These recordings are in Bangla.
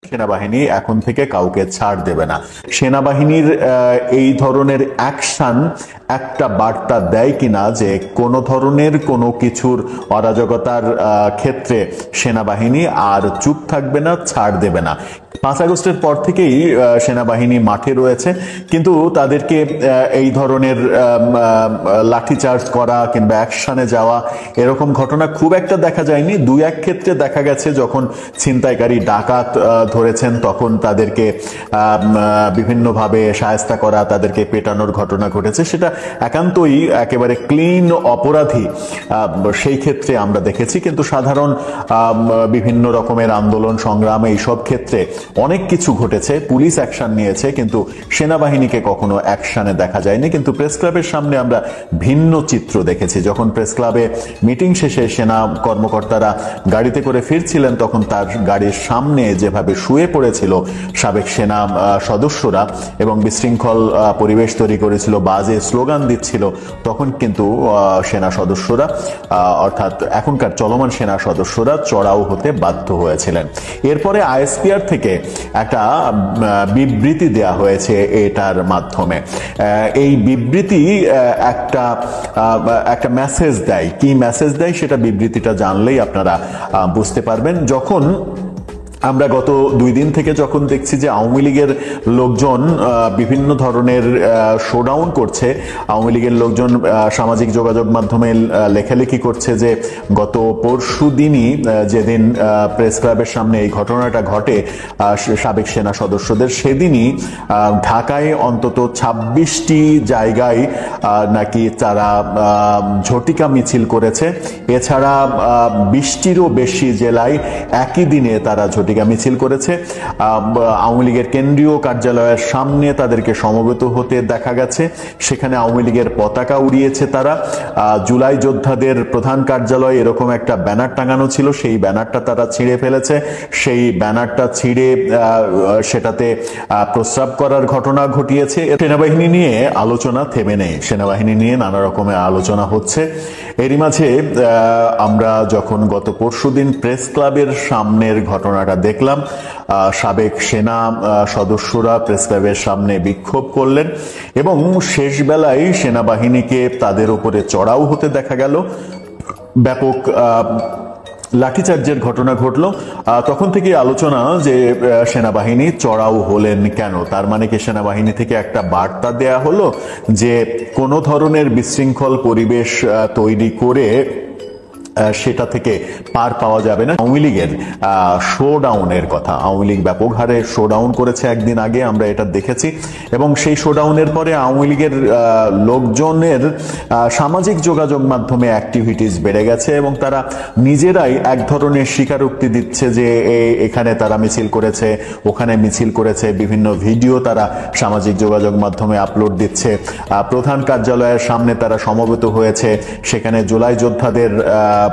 সেনাবাহিনী এখন থেকে কাউকে ছাড় দেবে না। সেনাবাহিনীর এই ধরনের অ্যাকশন একটা বার্তা দেয় কিনা যে কোনো ধরনের কোনো কিছুর অরাজকতার ক্ষেত্রে সেনাবাহিনী আর চুপ থাকবে না, ছাড় দেবে না। 5 আগস্টের পর থেকেই সেনাবাহিনী মাঠে রয়েছে, কিন্তু তাদেরকে এই ধরনের লাঠিচার্জ করা কিংবা অ্যাকশনে যাওয়া এরকম ঘটনা খুব একটা দেখা যায়নি। 2-1 ক্ষেত্রে দেখা গেছে যখন ছিনতাইকারী ডাকাত ধরেছেন তখন তাদেরকে বিভিন্নভাবে শায়েস্তা করা, তাদেরকে পেটানোর ঘটনা ঘটেছে। সেটা একান্তই একেবারে ক্লিন অপরাধী সেই ক্ষেত্রে আমরা দেখেছি, কিন্তু সাধারণ বিভিন্ন রকমের আন্দোলন সংগ্রাম এইসব ক্ষেত্রে অনেক কিছু ঘটেছে, পুলিশ অ্যাকশন নিয়েছে, কিন্তু সেনাবাহিনীকে কখনো অ্যাকশনে দেখা যায়নি। কিন্তু প্রেস ক্লাবের সামনে আমরা ভিন্ন চিত্র দেখেছি। যখন প্রেস ক্লাবে মিটিং শেষে সেনা কর্মকর্তারা গাড়িতে করে ফিরছিলেন তখন তার গাড়ির সামনে যেভাবে শুয়ে পড়েছিল সাবেক সেনা সদস্যরা এবং বিশৃঙ্খল পরিবেশ তৈরি করেছিল, বাজে স্লোগান দিচ্ছিল, তখন কিন্তু সেনা সদস্যরা অর্থাৎ এখনকার চলমান সেনা সদস্যরা চড়াও হতে বাধ্য হয়েছিলেন। এরপরে আইএসপিআর থেকে একটা বিবৃতি দেয়া হয়েছে এটার মাধ্যমে। এই বিবৃতি একটা মেসেজ দেয়। কি মেসেজ দেয় সেটা বিবৃতিটা জানলেই আপনারা বুঝতে পারবেন। যখন আমরা গত 2 দিন থেকে যখন দেখছি যে আওয়ামী লীগের লোকজন বিভিন্ন ধরনের শোডাউন করছে, আওয়ামী লীগের লোকজন সামাজিক যোগাযোগ মাধ্যমে লেখালেখি করছে যে গত পরশু দিনই যেদিন প্রেস ক্লাবের সামনে এই ঘটনাটা ঘটে সাবেক সেনা সদস্যদের, সেদিনই ঢাকায় অন্তত 26টি জায়গায় নাকি তারা ঝটিকা মিছিল করেছে। এছাড়া 20টিরও বেশি জেলায় একই দিনে তারা ঝটিকা মিছিল করেছে। আওয়ামী লীগের কেন্দ্রীয় কার্যালয়ের সামনে তাদেরকে সমবেত হতে দেখা গেছে, সেখানে আওয়ামী লীগের পতাকা উড়িয়েছে তারা। জুলাই যোদ্ধাদের প্রধান কার্যালয়ে এরকম একটা ব্যানার টাঙানো ছিল, সেই ব্যানারটা তারা ছিঁড়ে ফেলেছে। সেই ব্যানারটা ছিঁড়ে সেটাতে প্রস্রাব করার ঘটনা ঘটিয়েছে। সেনাবাহিনী নিয়ে আলোচনা থেমে নেই, সেনাবাহিনী নিয়ে নানা রকমের আলোচনা হচ্ছে। এরই মাঝে আমরা যখন গত পরশুদিন প্রেস ক্লাবের সামনের ঘটনাটা দেখলাম, সাবেক সেনা সদস্যরা প্রেস ক্লাবের সামনে বিক্ষোভ করলেন এবং শেষ বেলায় সেনাবাহিনীকে তাদের উপরে চড়াও হতে দেখা গেল। ব্যাপক লাঠিচার্জের ঘটনা ঘটলো। তখন থেকে আলোচনা যে সেনাবাহিনী চড়াও হলেন কেন, তার মানে কি সেনাবাহিনী থেকে একটা বার্তা দেয়া হলো যে কোনো ধরনের বিশৃঙ্খল পরিবেশ তৈরি করে সেটা থেকে পার পাওয়া যাবে না। আওয়ামী লীগের শোডাউনের কথা, আওয়ামী লীগ ব্যাপক হারে শোডাউন করেছে একদিন আগে, আমরা এটা দেখেছি। এবং সেই শোডাউনের পরে আওয়ামী লীগের লোকজনের সামাজিক যোগাযোগ মাধ্যমে অ্যাক্টিভিটিস বেড়ে গেছে এবং তারা নিজেরাই এক ধরনের স্বীকারোক্তি দিচ্ছে যে এখানে তারা মিছিল করেছে, ওখানে মিছিল করেছে, বিভিন্ন ভিডিও তারা সামাজিক যোগাযোগ মাধ্যমে আপলোড দিচ্ছে। প্রধান কার্যালয়ের সামনে তারা সমবেত হয়েছে, সেখানে জুলাই যোদ্ধাদের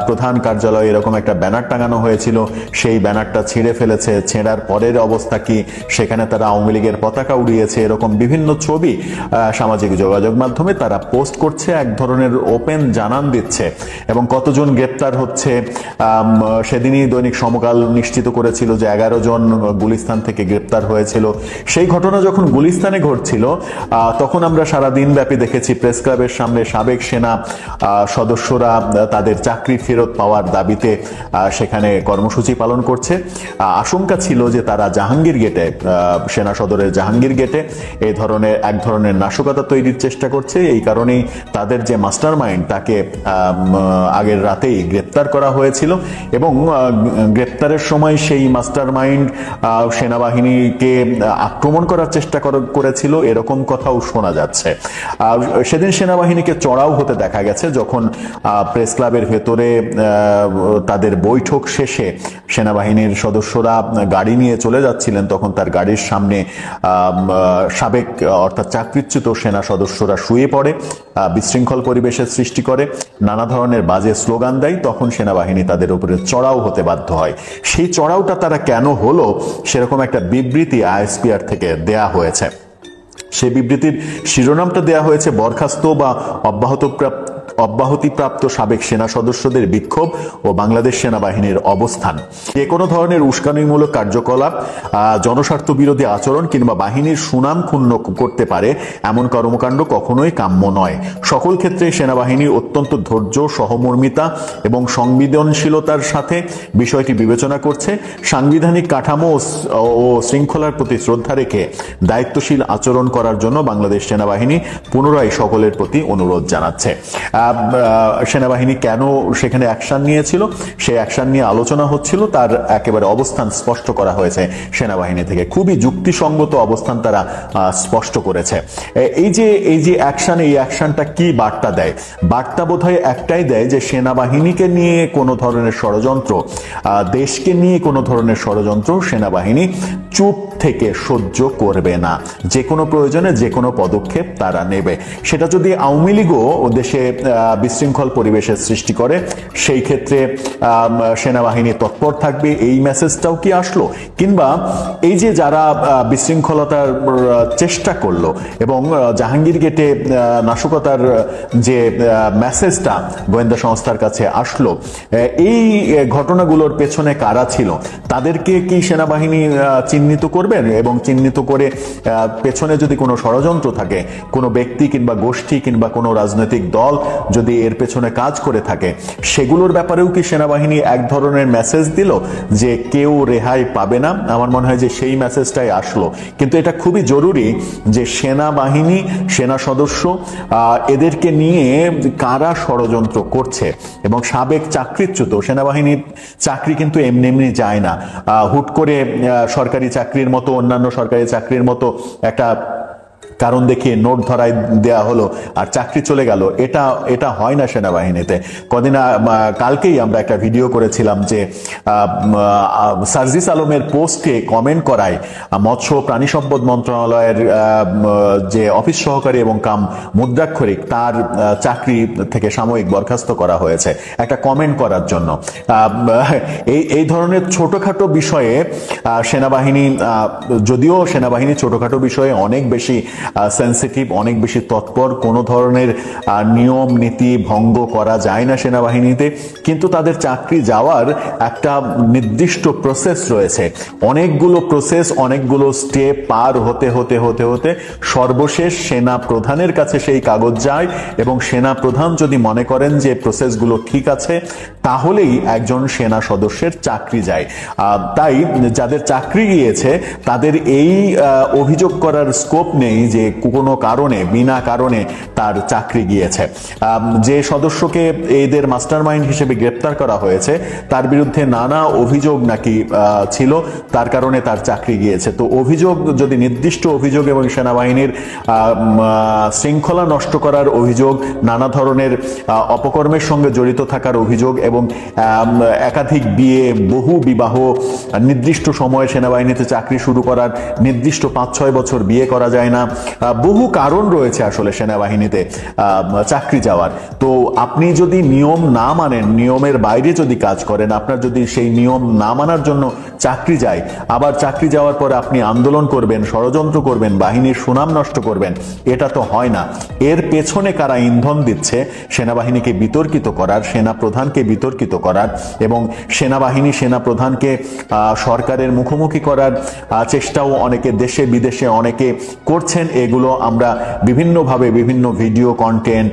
প্রধান কার্যালয়ে এরকম একটা ব্যানার টাঙানো হয়েছিল, সেই ব্যানারটা ছিঁড়ে ফেলেছে। ছেঁড়ার পরের অবস্থা কি, সেখানে তারা আওয়ামী লীগের পতাকা উড়িয়েছে, এরকম বিভিন্ন ছবি সামাজিক যোগাযোগ মাধ্যমে তারা পোস্ট করছে, এক ধরনের ওপেন জানান দিচ্ছে। এবং কতজন গ্রেপ্তার হচ্ছে, সেদিনই দৈনিক সমকাল নিশ্চিত করেছিল যে 11 জন গুলিস্তান থেকে গ্রেপ্তার হয়েছিল। সেই ঘটনা যখন গুলিস্তানে ঘটছিল তখন আমরা সারা দিন ব্যাপী দেখেছি প্রেস ক্লাবের সামনে সাবেক সেনা সদস্যরা তাদের চাকরি ফেরত পাওয়ার দাবিতে সেখানে কর্মসূচি পালন করছে। আশঙ্কা ছিল যে তারা জাহাঙ্গীর গেটে, সেনা সদরের জাহাঙ্গীর গেটে এই ধরনের এক ধরনের নাশকতা তৈরির চেষ্টা করছে। এই কারণেই তাদের যে মাস্টার মাইন্ড তাকে আগের রাতেই গ্রেপ্তার করা হয়েছিল এবং গ্রেপ্তারের সময় সেই মাস্টার মাইন্ড সেনাবাহিনীকে আক্রমণ করার চেষ্টা করেছিল, এরকম কথাও শোনা যাচ্ছে। সেদিন সেনাবাহিনীকে চড়াও হতে দেখা গেছে যখন প্রেস ক্লাবের ভেতরে তাদের বৈঠক শেষে সেনাবাহিনীর সদস্যরা গাড়ি নিয়ে চলে যাচ্ছিলেন, তখন তার গাড়ির সামনে সাবেক অর্থাৎ চাকরিচ্যুত সেনা সদস্যরা শুয়ে পড়ে, বিশৃঙ্খল পরিবেশের সৃষ্টি করে, নানা ধরনের বাজে স্লোগান দেয়। তখন সেনাবাহিনী তাদের উপরে চড়াও হতে বাধ্য হয়। সেই চড়াওটা তারা কেন হলো সেরকম একটা বিবৃতি আইএসপিআর থেকে দেয়া হয়েছে। সেই বিবৃতির শিরোনামটা দেয়া হয়েছে বরখাস্ত বা অব্যাহতপ্রাপ্ত অব্যাহতিপ্রাপ্ত সাবেক সেনা সদস্যদের বিক্ষোভ ও বাংলাদেশ সেনাবাহিনীর অবস্থান। যে কোনো ধরনের উস্কানিমূলক কার্যকলাপ, জনস্বার্থ বিরোধী আচরণ কিংবা বাহিনীর সুনাম ক্ষুণ্ণ করতে পারে এমন কর্মকাণ্ড কখনোই কাম্য নয়। সকল ক্ষেত্রে সেনাবাহিনী অত্যন্ত ধৈর্য, সহমর্মিতা এবং সংবেদনশীলতার সাথে বিষয়টি বিবেচনা করছে। সাংবিধানিক কাঠামো ও শৃঙ্খলার প্রতি শ্রদ্ধা রেখে দায়িত্বশীল আচরণ করার জন্য বাংলাদেশ সেনাবাহিনী পুনরায় সকলের প্রতি অনুরোধ জানাচ্ছে। সেনাবাহিনী কেন সেখানে অ্যাকশন নিয়েছিল, সেই অ্যাকশন নিয়ে আলোচনা হচ্ছিল, তার একেবারে অবস্থান স্পষ্ট করা হয়েছে সেনাবাহিনী থেকে। খুবই যুক্তিসঙ্গত অবস্থান তারা স্পষ্ট করেছে। এই যে অ্যাকশন, এই অ্যাকশনটা কি বার্তা দেয়? বার্তা বোধহয় একটাই দেয় যে সেনাবাহিনীকে নিয়ে কোনো ধরনের ষড়যন্ত্র, দেশকে নিয়ে কোনো ধরনের ষড়যন্ত্র সেনাবাহিনী চুপ থেকে সহ্য করবে না। যে কোনো প্রয়োজনে যে কোনো পদক্ষেপ তারা নেবে। সেটা যদি আওয়ামী লীগও দেশে বিশৃঙ্খল পরিবেশের সৃষ্টি করে, সেই ক্ষেত্রে সেনাবাহিনী তৎপর থাকবে। এই মেসেজটাও কি আসলো? কিংবা এই যে যারা বিশৃঙ্খলতার চেষ্টা করলো এবং জাহাঙ্গীর গেটে নাশকতার যে মেসেজটা গোয়েন্দা সংস্থার কাছে আসলো, এই ঘটনাগুলোর পেছনে কারা ছিল তাদেরকে কি সেনাবাহিনী চিহ্নিত করবেন? এবং চিহ্নিত করে পেছনে যদি কোনো ষড়যন্ত্র থাকে, কোনো ব্যক্তি কিংবা গোষ্ঠী কিংবা কোনো রাজনৈতিক দল যদি এর পেছনে কাজ করে থাকে, সেগুলোর ব্যাপারেও কি সেনাবাহিনী এক ধরনের মেসেজ দিল যে কেউ রেহাই পাবে না? আমার মনে হয় যে সেই মেসেজটাই আসলো। কিন্তু এটা খুবই জরুরি যে সেনাবাহিনী, সেনা সদস্য, এদেরকে নিয়ে কারা ষড়যন্ত্র করছে। এবং সাবেক চাকরিচ্যুত সেনাবাহিনীর চাকরি কিন্তু এমনি এমনি যায় না। হুট করে সরকারি চাকরির মতো, অন্যান্য সরকারি চাকরির মতো একটা কারণ দেখিয়ে নোট ধরায় দেয়া হলো আর চাকরি চলে গেল, এটা হয় না সেনাবাহিনীতে। কালকেই আমরা একটা ভিডিও করেছিলাম যে সার্জিস আলমের পোস্টে কমেন্ট করায় মৎস্য প্রাণী সম্পদ মন্ত্রণালয়ের যে অফিস সহকারী এবং কাম মুদ্রাক্ষরিক, তার চাকরি থেকে সাময়িক বরখাস্ত করা হয়েছে একটা কমেন্ট করার জন্য। এই ধরনের ছোটখাটো বিষয়ে সেনাবাহিনী, যদিও সেনাবাহিনী ছোটখাটো বিষয়ে অনেক বেশি সেন্সিটিভ, অনেক বেশি তৎপর, কোনো ধরনের নিয়ম নীতি ভঙ্গ করা যায় না সেনাবাহিনীতে, কিন্তু তাদের চাকরি যাওয়ার একটা নির্দিষ্ট প্রসেস রয়েছে। অনেকগুলো প্রসেস, অনেকগুলো স্টেপ পার হতে হতে হতে হতে সর্বশেষ সেনা প্রধানের কাছে সেই কাগজ যায় এবং সেনা প্রধান যদি মনে করেন যে প্রসেসগুলো ঠিক আছে, তাহলেই একজন সেনা সদস্যের চাকরি যায়। তাই যাদের চাকরি গিয়েছে তাদের এই অভিযোগ করার স্কোপ নেই যে কোনো কারণে, বিনা কারণে তার চাকরি গিয়েছে। যে সদস্যকে এদের মাস্টারমাইন্ড হিসেবে গ্রেপ্তার করা হয়েছে, তার বিরুদ্ধে নানা অভিযোগ নাকি ছিল, তার কারণে তার চাকরি গিয়েছে। তো অভিযোগ যদি নির্দিষ্ট অভিযোগ এবং সেনাবাহিনীর শৃঙ্খলা নষ্ট করার অভিযোগ, নানা ধরনের অপকর্মের সঙ্গে জড়িত থাকার অভিযোগ এবং একাধিক বিয়ে, বহু বিবাহ, নির্দিষ্ট সময়ে সেনাবাহিনীতে চাকরি শুরু করার, নির্দিষ্ট 5-6 বছর বিয়ে করা যায় না, বহু কারণ রয়েছে আসলে সেনাবাহিনীতে চাকরি যাওয়ার। তো আপনি যদি নিয়ম না মানেন, নিয়মের বাইরে যদি কাজ করেন, আপনার যদি সেই নিয়ম না মানার জন্য চাকরি যায়, আবার চাকরি যাওয়ার পরে আপনি আন্দোলন করবেন, ষড়যন্ত্র করবেন, বাহিনীর সুনাম নষ্ট করবেন, এটা তো হয় না। এর পেছনে কারা ইন্ধন দিচ্ছে সেনাবাহিনীকে বিতর্কিত করার, সেনা প্রধানকে বিতর্কিত করার এবং সেনাবাহিনী, সেনা প্রধানকে সরকারের মুখোমুখি করার চেষ্টাও অনেকে দেশে বিদেশে অনেকে করছেন। এগুলো আমরা বিভিন্নভাবে, বিভিন্ন ভিডিও কন্টেন্ট,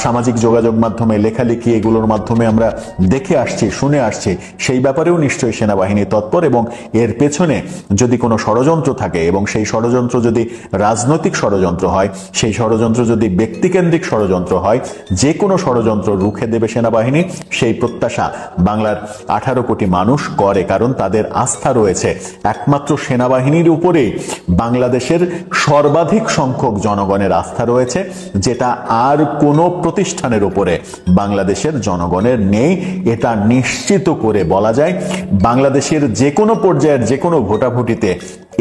সামাজিক যোগাযোগ মাধ্যমে, লেখালেখি, এগুলোর মাধ্যমে আমরা দেখে আসছি, শুনে আসছি। সেই ব্যাপারেও নিশ্চয়ই সেনাবাহিনী তৎপর এবং এর পেছনে যদি কোনো ষড়যন্ত্র থাকে এবং সেই ষড়যন্ত্র যদি রাজনৈতিক ষড়যন্ত্র হয়, সেই ষড়যন্ত্র যদি ব্যক্তিকেন্দ্রিক ষড়যন্ত্র হয়, যে কোনো ষড়যন্ত্র রুখে দেবে সেনাবাহিনী, সেই প্রত্যাশা বাংলার 18 কোটি মানুষ করে। কারণ তাদের আস্থা রয়েছে একমাত্র সেনাবাহিনীর উপরেই। বাংলাদেশের সর্বাধিক সংখ্যক জনগণের আস্থা রয়েছে, যেটা আর কোনো প্রতিষ্ঠানের উপরে বাংলাদেশের জনগণের নেই। এটা নিশ্চিত করে বলা যায়। বাংলাদেশের যে কোনো পর্যায়ের যে কোনো ভোটাভুটিতে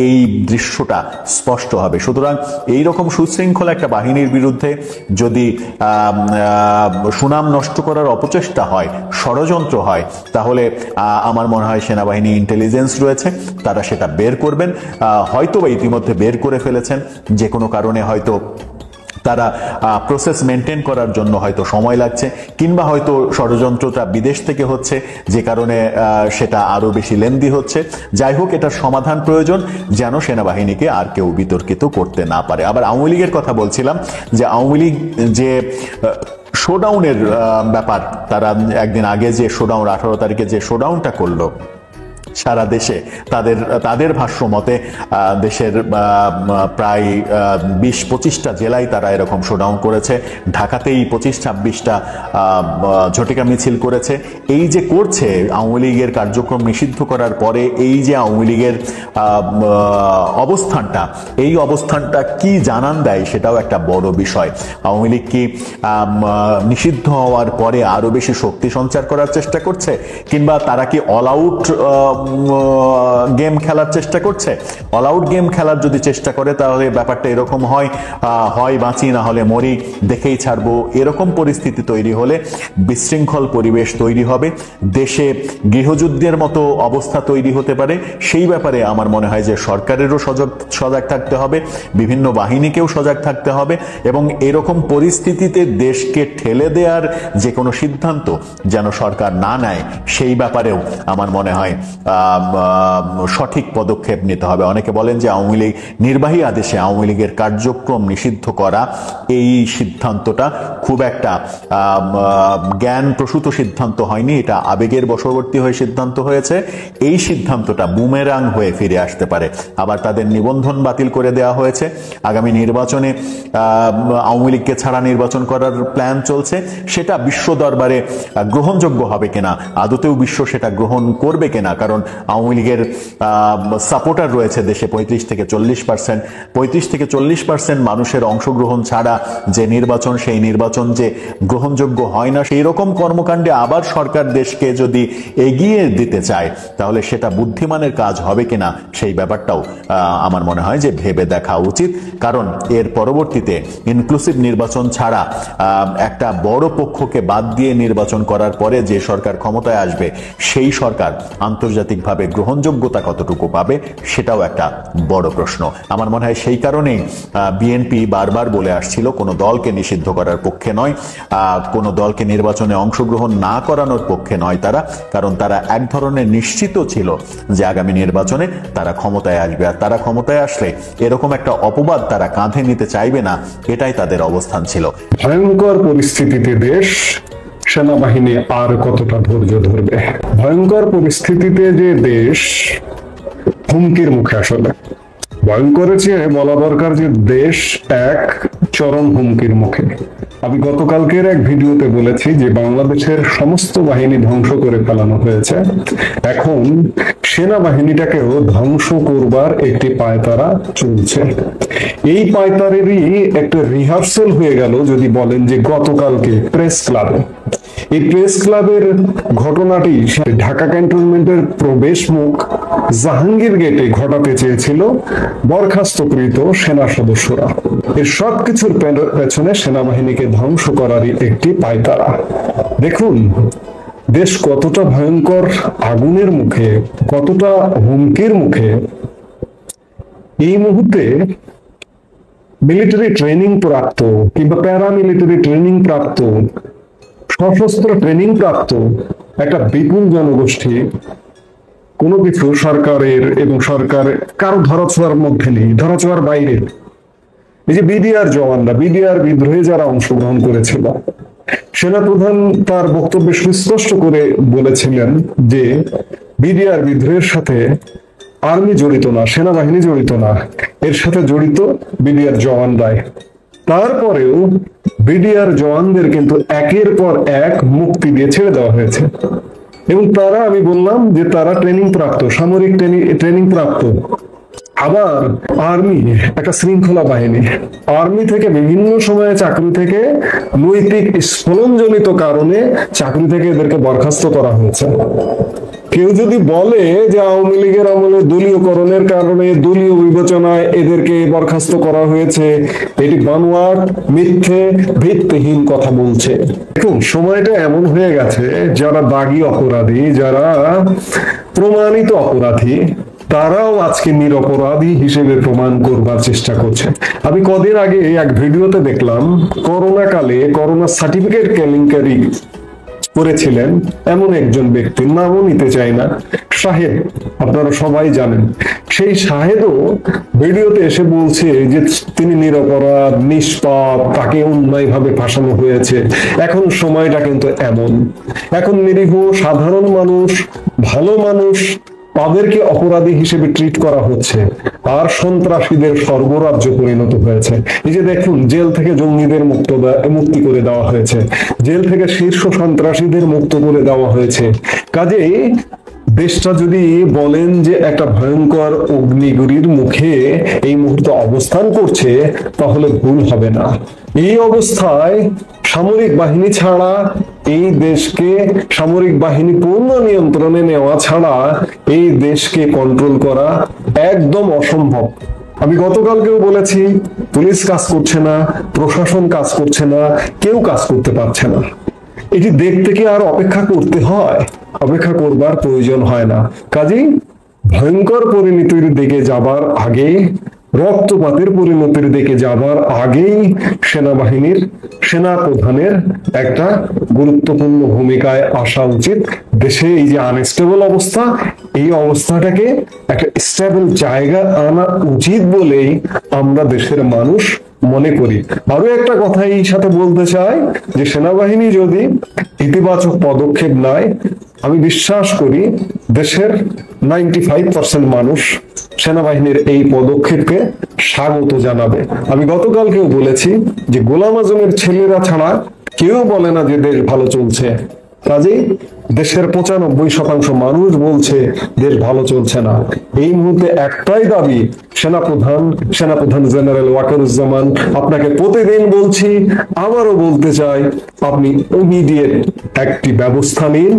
এই দৃশ্যটা স্পষ্ট হবে। সুতরাং এইরকম সুশৃঙ্খল একটা বাহিনীর বিরুদ্ধে যদি সুনাম নষ্ট করার অপচেষ্টা হয়, ষড়যন্ত্র হয়, তাহলে আমার মনে হয় সেনাবাহিনী ইন্টেলিজেন্স রয়েছে, তারা সেটা বের করবেন। হয়তো বা ইতিমধ্যে বের করে ফেলেছেন, যে কোনো কারণে হয়তো তারা প্রসেস মেনটেন করার জন্য হয়তো সময় লাগছে, কিংবা হয়তো ষড়যন্ত্রটা বিদেশ থেকে হচ্ছে, যে কারণে সেটা আরো বেশি লেন্দি হচ্ছে। যাই হোক, এটার সমাধান প্রয়োজন, যেন সেনাবাহিনীকে আর কেউ বিতর্কিত করতে না পারে। আবার আওয়ামী লীগের কথা বলছিলাম, যে আওয়ামী লীগ যে শোডাউনের ব্যাপার, তারা একদিন আগে যে শোডাউন, 18 তারিখে যে শোডাউনটা করলো সারা দেশে, তাদের ভাষ্য মতে দেশের প্রায় 20-25টা জেলায় তারা এরকম শোডাউন করেছে। ঢাকাতেই 25-26টা ঝটিকা মিছিল করেছে। এই যে করছে, আওয়ামী লীগের কার্যক্রম নিষিদ্ধ করার পরে এই যে আওয়ামী লীগের অবস্থানটা, এই অবস্থানটা কি জানান দেয়, সেটাও একটা বড় বিষয়। আওয়ামী লীগ কি নিষিদ্ধ হওয়ার পরে আরো বেশি শক্তি সঞ্চার করার চেষ্টা করছে, কিংবা তারা কি অল আউট গেম খেলার চেষ্টা করছে? অল আউট গেম খেলার যদি চেষ্টা করে, তাহলে ব্যাপারটা এরকম হয় বাঁচি না হলে মরি, দেখেই ছাড়বো। এরকম পরিস্থিতি তৈরি হলে বিশৃঙ্খল পরিবেশ তৈরি হবে, দেশে গৃহযুদ্ধের মতো অবস্থা তৈরি হতে পারে। সেই ব্যাপারে আমার মনে হয় যে সরকারেরও সজাগ থাকতে হবে, বিভিন্ন বাহিনীকেও সজাগ থাকতে হবে, এবং এরকম পরিস্থিতিতে দেশকে ঠেলে দেওয়ার যে কোনো সিদ্ধান্ত যেন সরকার না নেয়, সেই ব্যাপারেও আমার মনে হয় সঠিক পদক্ষেপ নিতে হবে। অনেকে বলেন যে আওয়ামী লীগ নির্বাহী আদেশে আওয়ামী লীগের কার্যক্রম নিষিদ্ধ করা, এই সিদ্ধান্তটা খুব একটা জ্ঞান প্রসূত সিদ্ধান্ত হয়নি, এটা আবেগের বশবর্তী হয়ে সিদ্ধান্ত হয়েছে। এই সিদ্ধান্তটা বুমেরাং হয়ে ফিরে আসতে পারে। আবার তাদের নিবন্ধন বাতিল করে দেওয়া হয়েছে। আগামী নির্বাচনে আওয়ামী লীগকে ছাড়া নির্বাচন করার প্ল্যান চলছে। সেটা বিশ্ব দরবারে গ্রহণযোগ্য হবে কিনা, আদতেও বিশ্ব সেটা গ্রহণ করবে কিনা, কারণ আওয়ামী লীগের সাপোর্টার রয়েছে দেশে 35-40%। 35-40% মানুষের অংশগ্রহণ ছাড়া যে নির্বাচন, সেই নির্বাচন যে গ্রহণযোগ্য হয় না, সেই রকম কর্মকাণ্ডে আবার সরকার দেশকে যদি এগিয়ে দিতে চায়, তাহলে সেটা বুদ্ধিমানের কাজ হবে কিনা, সেই ব্যাপারটাও আমার মনে হয় যে ভেবে দেখা উচিত। কারণ এর পরবর্তীতে ইনক্লুসিভ নির্বাচন ছাড়া একটা বড় পক্ষকে বাদ দিয়ে নির্বাচন করার পরে যে সরকার ক্ষমতায় আসবে, সেই সরকার আন্তর্জাতিকভাবে গ্রহণযোগ্যতা কতটুকু পাবে, সেটাও একটা বড় প্রশ্ন। আমার মনে হয় সেই কারণেই বিএনপি বারবার বলে আসছিল কোনো দলকে নিষিদ্ধ করার পক্ষে নয়, কোনো দলকে নির্বাচনে অংশগ্রহণ না করানোর পক্ষে নয় তারা, কারণ তারা এক ধরনের নিশ্চিত ছিল যে আগামী নির্বাচনে তারা ক্ষমতায় আসবে, আর তারা ক্ষমতায় আসলে এরকম একটা অপবাদ তারা কাঁধে নিতে চাইবে না, এটাই তাদের অবস্থান ছিল। ভয়ঙ্কর পরিস্থিতিতে দেশ, সেনাবাহিনী আর কতটা ধৈর্য ধরবে? ভয়ঙ্কর পরিস্থিতিতে যে দেশ হুমকির মুখে, আসলে ভয়ঙ্করের চেয়ে বলা দরকার যে দেশ এক চরম হুমকির মুখে। আমি গতকালকের এক ভিডিওতে বলেছি যে বাংলাদেশের সমস্ত বাহিনী ধ্বংস করে ফেলানো হয়েছে, এখন সেনাবাহিনীটাকেও ধ্বংস করবার একটি পায়তারা চলছে। এই পায়তারেরই একটা রিহার্সেল হয়ে গেল যদি বলেন যে গতকালকে প্রেস ক্লাবে। এই প্রেস ক্লাবের ঘটনাটি ঢাকা ক্যান্টনমেন্টের প্রবেশ মুখ জাহাঙ্গীর গেটে ঘটাতে চেয়েছিল বরখাস্তকৃত সেনা সদস্যরা। এর সবকিছুর পেছনে সেনাবাহিনীকে ধ্বংস করারই একটি পায়তারা। দেখুন দেশ কতটা ভয়ঙ্কর আগুনের মুখে, কতটা হুমকির মুখে। এই মুহূর্তে মিলিটারি ট্রেনিং প্রাপ্ত কিংবা প্যারামিলিটারি ট্রেনিং প্রাপ্ত, সশস্ত্র ট্রেনিং প্রাপ্ত একটা বিপুল জনগোষ্ঠী কোনো কিছু সরকারের এবং সরকারের কারো ধরাছোঁয়ার মধ্যে নেই, ধরাছোঁয়ার বাইরে। এই যে বিডিআর জওয়ানরা, বিডিআর বিদ্রোহে যারা অংশগ্রহণ করেছিল, সেনাপ্রধান তার বক্তব্যে সুস্পষ্ট করে বলেছিলেন যে বিডিআর বিদ্রোহের সাথে আর্মি জড়িত না, সেনাবাহিনী জড়িত না, এর সাথে জড়িত বিডিআর জওয়ানরাই। তারপরেও বিডিআর জওয়ানদের কিন্তু একের পর এক মুক্তি দিয়ে ছেড়ে দেওয়া হয়েছে, এবং তারা, আমি বললাম যে তারা ট্রেনিং প্রাপ্ত, সামরিক ট্রেনিং প্রাপ্ত। আবার আর্মি একটা শৃঙ্খলা বাহিনী, আর্মি থেকে বিভিন্ন সময়ে চাকরি থেকে নৈতিক স্খলনজনিত কারণে চাকরি থেকে এদেরকে বরখাস্ত করা হয়েছে। কেউ যদি বলে যে আওয়ামী লীগের আমলে দলীয়করণের কারণে, দলীয় বিবেচনায় এদেরকে বরখাস্ত করা হয়েছে, এটি বানোয়াট, মিথ্যে, ভিত্তিহীন কথা বলছে। দেখুন সময়টা এমন হয়ে গেছে, যারা দাগী অপরাধী, যারা প্রমাণিত অপরাধী, তারাও আজকে নিরপরাধী হিসেবে প্রমাণ করবার চেষ্টা করছে। আমি কদিন আগে এক ভিডিওতে দেখলাম করোনা কালে করোনা সার্টিফিকেট কেলেঙ্কারি করেছিলেন এমন একজন ব্যক্তির নামও নিতে চাই না, শাহেদ, আপনারা সবাই জানেন। সেই শাহেদও ভিডিওতে এসে বলছে যে তিনি নিরপরাধ, নিষ্পাপ, তাকে অন্যায়ভাবে ফাঁসানো হয়েছে। এখন সময়টা কিন্তু এমন, এখন নিরীহ সাধারণ মানুষ, ভালো মানুষ, তাদেরকে অপরাধী হিসেবে ট্রিট করা হচ্ছে, আর সন্ত্রাসীদের সর্বরাজ্য পরিণত হয়েছে। এই যে দেখুন, জেল থেকে জঙ্গিদের মুক্তি করে দেওয়া হয়েছে, জেল থেকে শীর্ষ সন্ত্রাসীদের মুক্ত করে দেওয়া হয়েছে। কাজেই দেশটা যদি বলেন যে একটা ভয়ঙ্কর অগ্নিগুরির মুখে এই মুহূর্তে অবস্থান করছে, তাহলে ভুল হবে না। এই অবস্থায় সামরিক বাহিনী ছাড়া, এই দেশকে সামরিক বাহিনী পূর্ণ নিয়ন্ত্রণে নেওয়া ছাড়া এই দেশকে কন্ট্রোল করা একদম অসম্ভব। আমি গতকালকেও বলেছি, পুলিশ কাজ করছে না, প্রশাসন কাজ করছে না, কেউ কাজ করতে পারছে না। এটি দেখতে কি আর অপেক্ষা করতে হয়? অপেক্ষা করবার প্রয়োজন হয় না। কাজেই ভয়ঙ্কর পরিণতির দিকে যাবার আগে, রক্তপাতের পরিণতির দিকে যাবার আগেই সেনাবাহিনীর সেনাপ্রধানের একটা গুরুত্বপূর্ণ ভূমিকায় আসা উচিত। দেশে এই যে আনস্টেবল অবস্থা, এই অবস্থাটাকে একটা স্টেবল জায়গা আনা উচিত বলেই আমরা দেশের মানুষ মনে করি। আরো একটা কথা এই সাথে বলতে চাই যে সেনাবাহিনী যদি ইতিবাচক পদক্ষেপ নেয়, আমি বিশ্বাস করি দেশের 95% মানুষ সেনাবাহিনীর এই পদক্ষেপকে স্বাগত জানাবে। আমি গতকালকেও বলেছি যে গোলাম আজমের ছেলেরা ছাড়া কেউ বলে না যে দেশ ভালো চলছে। কাজেই দেশের 95% মানুষ বলছে দেশ ভালো চলছে না। এই মুহূর্তে একটাই দাবি, সেনাপ্রধান জেনারেল ওয়াকারুজ্জামান, আপনাকে প্রতিদিন বলছি, আবারও বলতে চাই, আপনি ইমিডিয়েট একটি ব্যবস্থা নিন।